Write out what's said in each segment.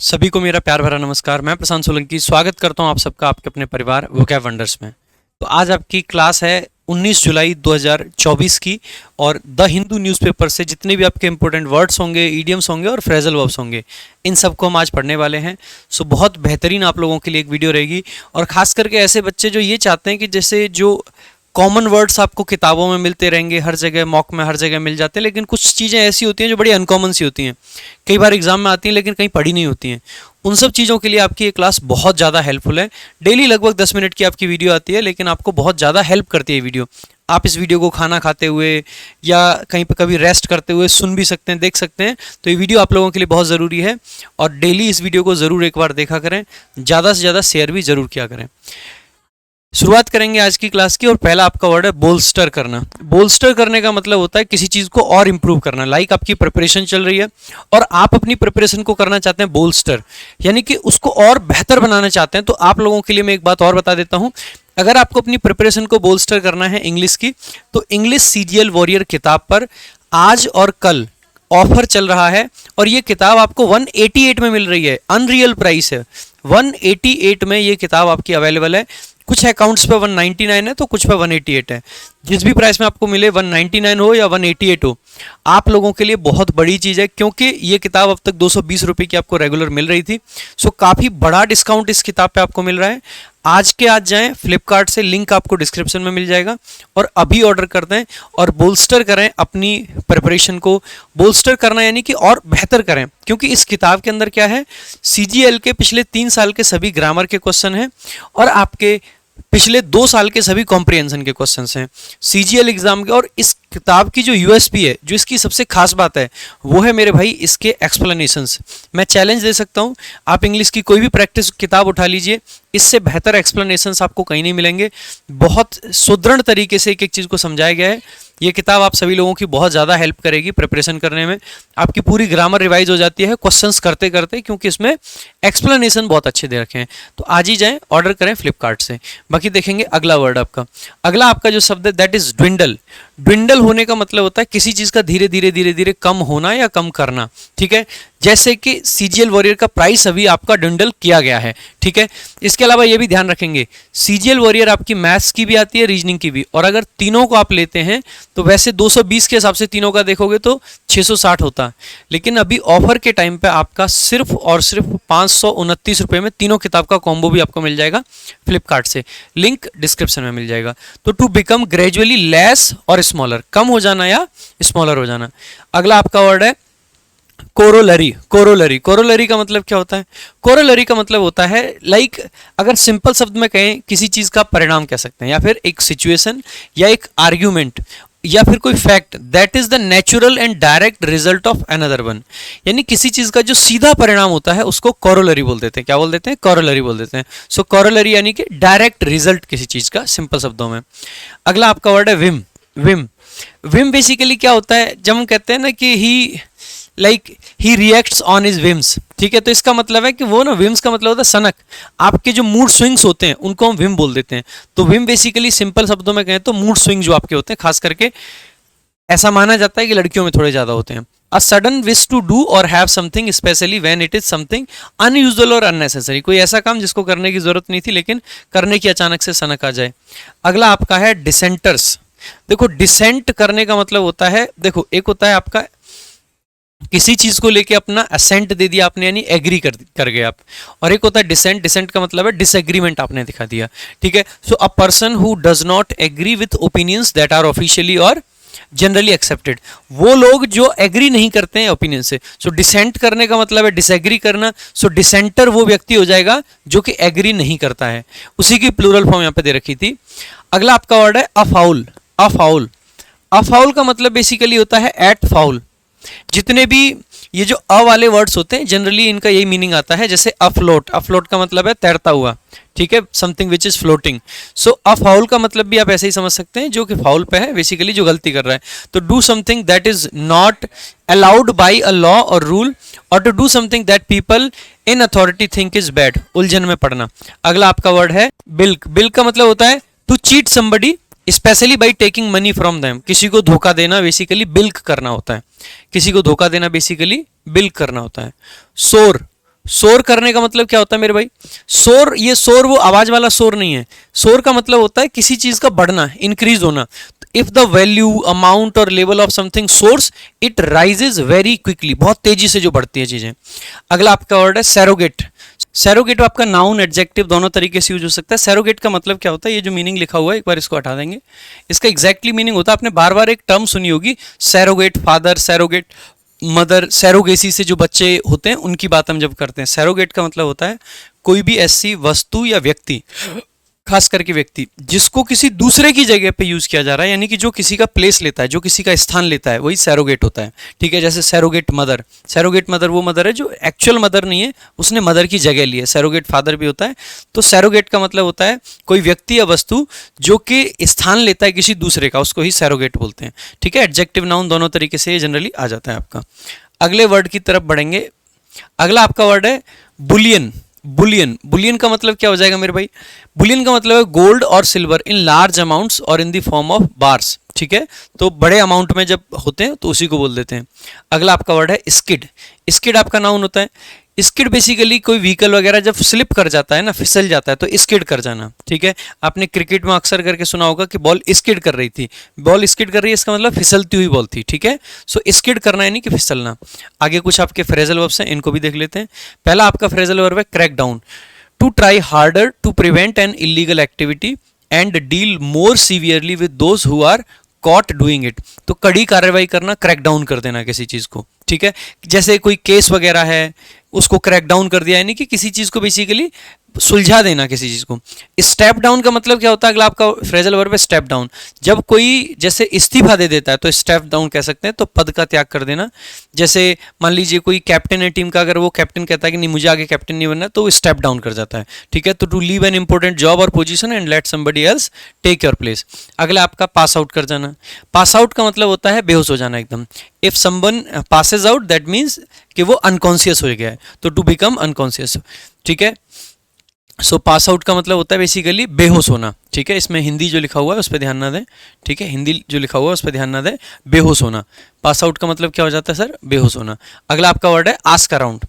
सभी को मेरा प्यार भरा नमस्कार। मैं प्रशांत सोलंकी स्वागत करता हूं आप सबका आपके अपने परिवार वोकैब वंडर्स में। तो आज आपकी क्लास है 19 जुलाई 2024 की और द हिंदू न्यूज़पेपर से जितने भी आपके इंपॉर्टेंट वर्ड्स होंगे, ईडियम्स होंगे और फ्रेजल वर्ब्स होंगे, इन सबको हम आज पढ़ने वाले हैं। सो बहुत बेहतरीन आप लोगों के लिए एक वीडियो रहेगी और ख़ास करके ऐसे बच्चे जो ये चाहते हैं कि जैसे जो कॉमन वर्ड्स आपको किताबों में मिलते रहेंगे, हर जगह मॉक में हर जगह मिल जाते हैं, लेकिन कुछ चीज़ें ऐसी होती हैं जो बड़ी अनकॉमन सी होती हैं, कई बार एग्जाम में आती हैं लेकिन कहीं पढ़ी नहीं होती हैं। उन सब चीज़ों के लिए आपकी ये क्लास बहुत ज़्यादा हेल्पफुल है। डेली लगभग 10 मिनट की आपकी वीडियो आती है, लेकिन आपको बहुत ज़्यादा हेल्प करती है ये वीडियो। आप इस वीडियो को खाना खाते हुए या कहीं पर कभी रेस्ट करते हुए सुन भी सकते हैं, देख सकते हैं। तो ये वीडियो आप लोगों के लिए बहुत ज़रूरी है और डेली इस वीडियो को ज़रूर एक बार देखा करें, ज़्यादा से ज़्यादा शेयर भी ज़रूर किया करें। शुरुआत करेंगे आज की क्लास की और पहला आपका वर्ड है बोल्स्टर करना। बोल्स्टर करने का मतलब होता है किसी चीज़ को और इम्प्रूव करना। लाइक आपकी प्रिपरेशन चल रही है और आप अपनी प्रिपरेशन को करना चाहते हैं बोल्स्टर, यानी कि उसको और बेहतर बनाना चाहते हैं। तो आप लोगों के लिए मैं एक बात और बता देता हूं, अगर आपको अपनी प्रिपरेशन को बोल्स्टर करना है इंग्लिश की, तो इंग्लिश सीजीएल वॉरियर किताब पर आज और कल ऑफर चल रहा है और ये किताब आपको 188 में मिल रही है। अनरियल प्राइस है, 188 में ये किताब आपकी अवेलेबल है। कुछ अकाउंट्स पे 199 है तो कुछ पे 188 है। जिस भी प्राइस में आपको मिले, 199 हो या 188 हो, आप लोगों के लिए बहुत बड़ी चीज़ है, क्योंकि ये किताब अब तक 220 रुपये की आपको रेगुलर मिल रही थी। सो काफ़ी बड़ा डिस्काउंट इस किताब पे आपको मिल रहा है। आज के आज जाएं फ्लिपकार्ट से, लिंक आपको डिस्क्रिप्शन में मिल जाएगा और अभी ऑर्डर कर दें और बोल्स्टर करें अपनी प्रिपरेशन को। बोल्स्टर करना यानी कि और बेहतर करें, क्योंकि इस किताब के अंदर क्या है, सीजीएल के पिछले 3 साल के सभी ग्रामर के क्वेश्चन हैं और आपके पिछले 2 साल के सभी कॉम्प्रिहेंशन के क्वेश्चंस हैं सीजीएल एग्जाम के। और इस किताब की जो यूएसपी है, जो इसकी सबसे खास बात है, वो है मेरे भाई इसके एक्सप्लेनेशंस। मैं चैलेंज दे सकता हूँ, आप इंग्लिश की कोई भी प्रैक्टिस किताब उठा लीजिए, इससे बेहतर एक्सप्लेनेशंस आपको कहीं नहीं मिलेंगे। बहुत सुदृढ़ तरीके से एक एक चीज़ को समझाया गया है। ये किताब आप सभी लोगों की बहुत ज़्यादा हेल्प करेगी प्रिपरेशन करने में। आपकी पूरी ग्रामर रिवाइज हो जाती है क्वेश्चंस करते करते, क्योंकि इसमें एक्सप्लेनेशन बहुत अच्छे दे रखे हैं। तो आज ही जाएं, ऑर्डर करें फ्लिपकार्ट से। बाकी देखेंगे अगला वर्ड आपका। अगला आपका जो शब्द है दैट इज ड्विंडल। ड्विंडल होने का मतलब होता है किसी चीज़ का धीरे धीरे धीरे धीरे कम होना या कम करना। ठीक है, जैसे कि सीजीएल वॉरियर का प्राइस अभी आपका ड्विंडल किया गया है। ठीक है, इसके अलावा ये भी ध्यान रखेंगे, सीजीएल वॉरियर आपकी मैथ्स की भी आती है, रीजनिंग की भी, और अगर तीनों को आप लेते हैं तो वैसे 220 के हिसाब से तीनों का देखोगे तो 660 होता है, लेकिन अभी ऑफर के टाइम पे आपका सिर्फ और सिर्फ 529 रुपये में तीनों किताब का कॉम्बो भी आपको मिल जाएगा फ्लिपकार्ट से। लिंक डिस्क्रिप्शन में मिल जाएगा। तो टू बिकम ग्रेजुअली लेस और स्मॉलर, कम हो जाना या स्मॉलर हो जाना। अगला आपका वर्ड है कोरोलरी। कोरोलरी, कोरोलरी का मतलब क्या होता है? कोरोलरी का मतलब होता है लाइक अगर सिंपल शब्द में कहें, किसी चीज़ का परिणाम कह सकते हैं, या फिर एक सिचुएशन या एक आर्ग्यूमेंट या फिर कोई fact that is the natural and direct result of another one. यानी किसी चीज़ का जो सीधा परिणाम होता है उसको कोरोलरी बोल देते हैं। क्या बोल देते हैं? कोरोलरी बोल देते हैं। सो कोरोलरी यानी कि डायरेक्ट रिजल्ट किसी चीज़ का, सिंपल शब्दों में। अगला आपका वर्ड है विम। विम, विम बेसिकली क्या होता है? जब हम कहते हैं ना कि he reacts on his whims, ठीक है, तो इसका मतलब है कि वो ना, विम्स का मतलब होता है सनक। आपके जो मूड स्विंग्स होते हैं उनको हम विम बोल देते हैं। तो विम बेसिकली सिंपल शब्दों में कहें तो मूड स्विंग जो आपके होते हैं, खास करके ऐसा माना जाता है कि लड़कियों में थोड़े ज़्यादा होते हैं। A sudden wish to do or have something specially when it is something unusual or unnecessary. कोई ऐसा काम जिसको करने की जरूरत नहीं थी लेकिन करने की अचानक से सनक आ जाए। अगला आपका है डिसेंटर्स। देखो, डिसेंट करने का मतलब होता है, देखो एक होता है आपका किसी चीज को लेके अपना असेंट दे दिया आपने, यानी एग्री कर गए आप, और एक होता है डिसेंट। डिसेंट का मतलब है डिसएग्रीमेंट आपने दिखा दिया। ठीक है, so a person who does not agree with opinions that are officially or generally accepted, वो लोग जो एग्री नहीं करते हैं ओपिनियन से। सो डिसेंट करने का मतलब है डिसएग्री करना। सो डिसेंटर वो व्यक्ति हो जाएगा जो कि एग्री नहीं करता है। उसी की प्लूरल फॉर्म यहाँ पे दे रखी थी। अगला आपका वर्ड है अफाउल। अफाउल, अफाउल का मतलब बेसिकली होता है एट फाउल। जितने भी ये जो अ वाले वर्ड्स होते हैं जनरली इनका यही मीनिंग आता है। जैसे अफ्लोट, अफ्लोट का मतलब है तैरता हुआ। ठीक है, समथिंग विच इज फ्लोटिंग। सो अफाउल का मतलब भी आप ऐसे ही समझ सकते हैं, जो कि फाउल पे है, बेसिकली जो गलती कर रहा है। तो do something that is not allowed by a law और रूल, और to do something that people in authority think is bad, उलझन में पड़ना। अगला आपका वर्ड है बिल्क। बिल्क का मतलब होता है to cheat somebody specially by taking money from them. किसी को धोखा देना बेसिकली बिल्क करना होता है। किसी को धोखा देना बेसिकली बिल्क करना होता है। सोर, शोर करने का मतलब क्या होता है मेरे भाई? शोर, ये शोर वो आवाज वाला शोर नहीं है। शोर का मतलब होता है किसी चीज का बढ़ना, इंक्रीज होना। इफ द वैल्यू, अमाउंट और level of something source, it rises very quickly, बहुत तेजी से जो बढ़ती है चीजें। अगला आपका वर्ड है सैरोगेट। सैरोगेट आपका नाउन एडजेक्टिव दोनों तरीके से यूज हो सकता है। सैरोगेट का मतलब क्या होता है? ये जो मीनिंग लिखा हुआ है एक बार इसको हटा देंगे। इसका एग्जैक्टली मीनिंग होता है, आपने बार बार एक टर्म सुनी होगी, surrogate father, surrogate mother. Surrogacy से जो बच्चे होते हैं उनकी बात हम जब करते हैं। सैरोगेट का मतलब होता है कोई भी ऐसी वस्तु या व्यक्ति, खास करके व्यक्ति, जिसको किसी दूसरे की जगह पे यूज किया जा रहा है, यानी कि जो किसी का प्लेस लेता है, जो किसी का स्थान लेता है, वही सैरोगेट होता है। ठीक है, जैसे सैरोगेट मदर। सैरोगेट मदर वो मदर है जो एक्चुअल मदर नहीं है, उसने मदर की जगह ली है। सैरोगेट फादर भी होता है। तो सैरोगेट का मतलब होता है कोई व्यक्ति या वस्तु जो कि स्थान लेता है किसी दूसरे का, उसको ही सैरोगेट बोलते हैं। ठीक है, एडजेक्टिव नाउन दोनों तरीके से जनरली आ जाता है आपका। अगले वर्ड की तरफ बढ़ेंगे। अगला आपका वर्ड है बुलियन। बुलियन, बुलियन का मतलब क्या हो जाएगा मेरे भाई? बुलियन का मतलब है गोल्ड और सिल्वर इन लार्ज अमाउंट्स और in the form of bars. ठीक है, तो बड़े अमाउंट में जब होते हैं तो उसी को बोल देते हैं। अगला आपका वर्ड है स्किड। स्किड आपका नाउन होता है। स्किड बेसिकली कोई व्हीकल वगैरह जब स्लिप कर जाता है ना, फिसल जाता है, तो स्किड कर जाना। ठीक है, आपने क्रिकेट में अक्सर करके सुना होगा कि बॉल स्किड कर रही थी। बॉल स्किड कर रही है, इसका मतलब फिसलती हुई बॉल थी। ठीक है, सो स्किड करना यानी कि फिसलना। आगे कुछ आपके फ्रेजल वर्ब्स हैं, इनको भी देख लेते हैं। पहला आपका फ्रेजल वर्ब है crack down. To try harder to prevent an illegal activity and deal more severely with those who are caught doing it. तो कड़ी कार्रवाई करना, क्रैक डाउन कर देना किसी चीज को। ठीक है, जैसे कोई केस वगैरह है, उसको क्रैक डाउन कर दिया, यानी कि किसी चीज को बेसिकली सुलझा देना किसी चीज को। स्टेप डाउन का मतलब क्या होता है? अगला आपका फ्रेजल वर्ब है स्टेप डाउन। जब कोई जैसे इस्तीफा दे देता है तो स्टेप डाउन कह सकते हैं, तो पद का त्याग कर देना। जैसे मान लीजिए कोई कैप्टन है टीम का, अगर वो कैप्टन कहता है कि नहीं मुझे आगे कैप्टन नहीं बनना, तो वो स्टेप डाउन कर जाता है। ठीक है, तो to leave an important job or position and let somebody else take your place. अगला आपका पास आउट कर जाना। पास आउट का मतलब होता है बेहोश हो जाना एकदम। If someone passes out that means कि वो अनकॉन्शियस हो गया है, तो टू बिकम अनकॉन्शियस। ठीक है, सो पास आउट का मतलब होता है बेसिकली बेहोश होना। ठीक है, इसमें हिंदी जो लिखा हुआ है उस पर ध्यान ना दें। ठीक है, हिंदी जो लिखा हुआ है उस पर ध्यान ना दें। बेहोश होना, पास आउट का मतलब क्या हो जाता है सर? बेहोश होना। अगला आपका वर्ड है आस्क अराउंड।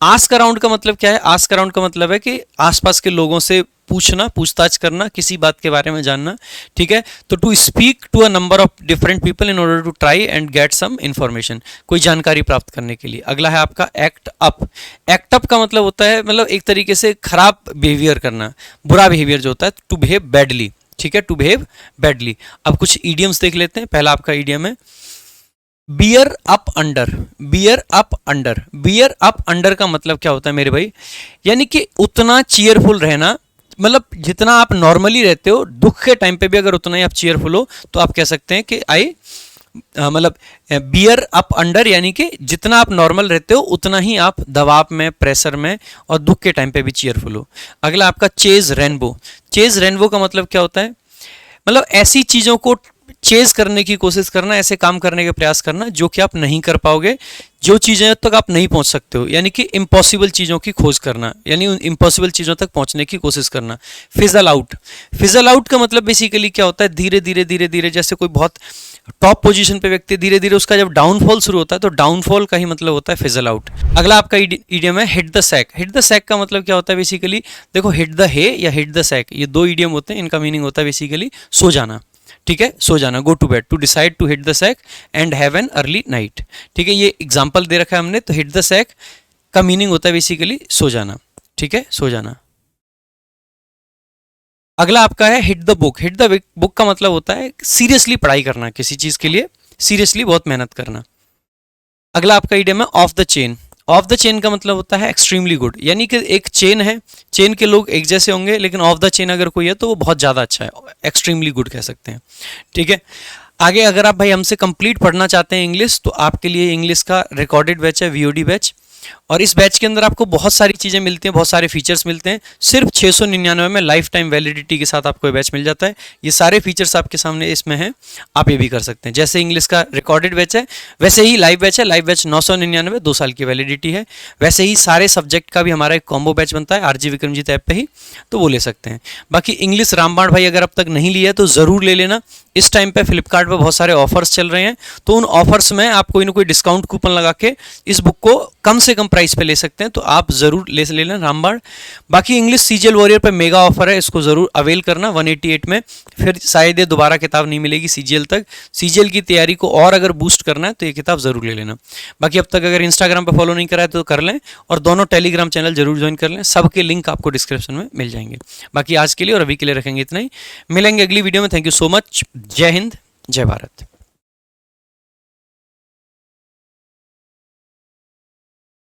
आस्क अराउंड का मतलब क्या है? आस्क अराउंड का मतलब है कि आसपास के लोगों से पूछना, पूछताछ करना, किसी बात के बारे में जानना। ठीक है, तो to speak to a number of different people in order to try and get some information, कोई जानकारी प्राप्त करने के लिए। अगला है आपका एक्ट अप। एक्ट अप का मतलब होता है मतलब एक तरीके से खराब बिहेवियर करना, बुरा बिहेवियर जो होता है, टू बिहेव बैडली। ठीक है, टू बिहेव बैडली। अब कुछ ईडियम्स देख लेते हैं। पहला आपका ईडियम है beer up under. Beer up under, beer up under का मतलब क्या होता है मेरे भाई? यानी कि उतना चीयरफुल रहना, मतलब जितना आप नॉर्मली रहते हो, दुख के टाइम पे भी अगर उतना ही आप चीयरफुल हो, तो आप कह सकते हैं कि आई मतलब बियर अप अंडर, यानी कि जितना आप नॉर्मल रहते हो उतना ही आप दबाव में, प्रेशर में और दुख के टाइम पे भी चीयरफुल हो। अगला आपका चेज रेनबो। चेज रेनबो का मतलब क्या होता है? मतलब ऐसी चीज़ों को चेज करने की कोशिश करना, ऐसे काम करने का प्रयास करना जो कि आप नहीं कर पाओगे, जो चीज़ें तक आप नहीं पहुंच सकते हो, यानी कि इम्पॉसिबल चीज़ों की खोज करना, यानी उन इम्पॉसिबल चीज़ों तक पहुंचने की कोशिश करना। Fizzle out. फिजल आउट का मतलब बेसिकली क्या होता है? धीरे धीरे धीरे धीरे, जैसे कोई बहुत टॉप पोजीशन पे व्यक्ति, धीरे धीरे उसका जब डाउनफॉल शुरू होता है, तो डाउनफॉल का ही मतलब होता है फिजल आउट। अगला आपका ईडियम है hit the sack. Hit the sack का मतलब क्या होता है बेसिकली? देखो, हिट द हे या हिट द सैक, ये दो ईडियम होते हैं, इनका मीनिंग होता है बेसिकली सो जाना। ठीक है, सो जाना, go to bed, to decide to hit the sack and have an early night. ठीक है, ये एग्जांपल दे रखा है हमने, तो हिट द सैक का मीनिंग होता है बेसिकली सो जाना। ठीक है, सो जाना। अगला आपका है hit the book. Hit the book का मतलब होता है सीरियसली पढ़ाई करना, किसी चीज के लिए सीरियसली बहुत मेहनत करना। अगला आपका इडियम है of the chain. Of the chain का मतलब होता है एक्सट्रीमली गुड, यानी कि एक चेन है, चेन के लोग एक जैसे होंगे, लेकिन ऑफ द चेन अगर कोई है तो वो बहुत ज़्यादा अच्छा है, एक्सट्रीमली गुड कह सकते हैं। ठीक है, आगे अगर आप भाई हमसे कंप्लीट पढ़ना चाहते हैं इंग्लिश, तो आपके लिए इंग्लिश का रिकॉर्डेड बैच है, वीओडी बैच, और इस बैच के अंदर आपको बहुत सारी चीज़ें मिलती हैं, बहुत सारे फीचर्स मिलते हैं। सिर्फ 699 में लाइफ टाइम वैलिडिटी के साथ आपको ये बैच मिल जाता है। ये सारे फीचर्स आपके सामने इसमें हैं, आप ये भी कर सकते हैं। जैसे इंग्लिश का रिकॉर्डेड बैच है, वैसे ही लाइव बैच है। लाइव बैच 999, 2 साल की वैलिडिटी है। वैसे ही सारे सब्जेक्ट का भी हमारा एक कॉम्बो बैच बनता है आरजी विक्रमजीत ऐप पे ही, तो वो ले सकते हैं। बाकी इंग्लिश रामबाण भाई अगर अब तक नहीं लिया है तो ज़रूर ले लेना। इस टाइम पे फ्लिपकार्ट पे बहुत सारे ऑफर्स चल रहे हैं, तो उन ऑफर्स में आप कोई ना कोई डिस्काउंट कूपन लगा के इस बुक को कम से कम प्राइस पे ले सकते हैं, तो आप ज़रूर ले लेना रामबाण। बाकी इंग्लिश सीजीएल वॉरियर पे मेगा ऑफर है, इसको ज़रूर अवेल करना 188 में, फिर शायद ये दोबारा किताब नहीं मिलेगी सीजीएल तक। सीजीएल की तैयारी को और अगर बूस्ट करना है तो ये किताब ज़रूर ले लेना। बाकी अब तक अगर इंस्टाग्राम पर फॉलो नहीं करा है तो कर लें, और दोनों टेलीग्राम चैनल जरूर ज्वाइन कर लें, सबके लिंक आपको डिस्क्रिप्शन में मिल जाएंगे। बाकी आज के लिए और अभी के लिए रखेंगे इतना ही, मिलेंगे अगली वीडियो में। Thank you so much. जय हिंद, जय भारत।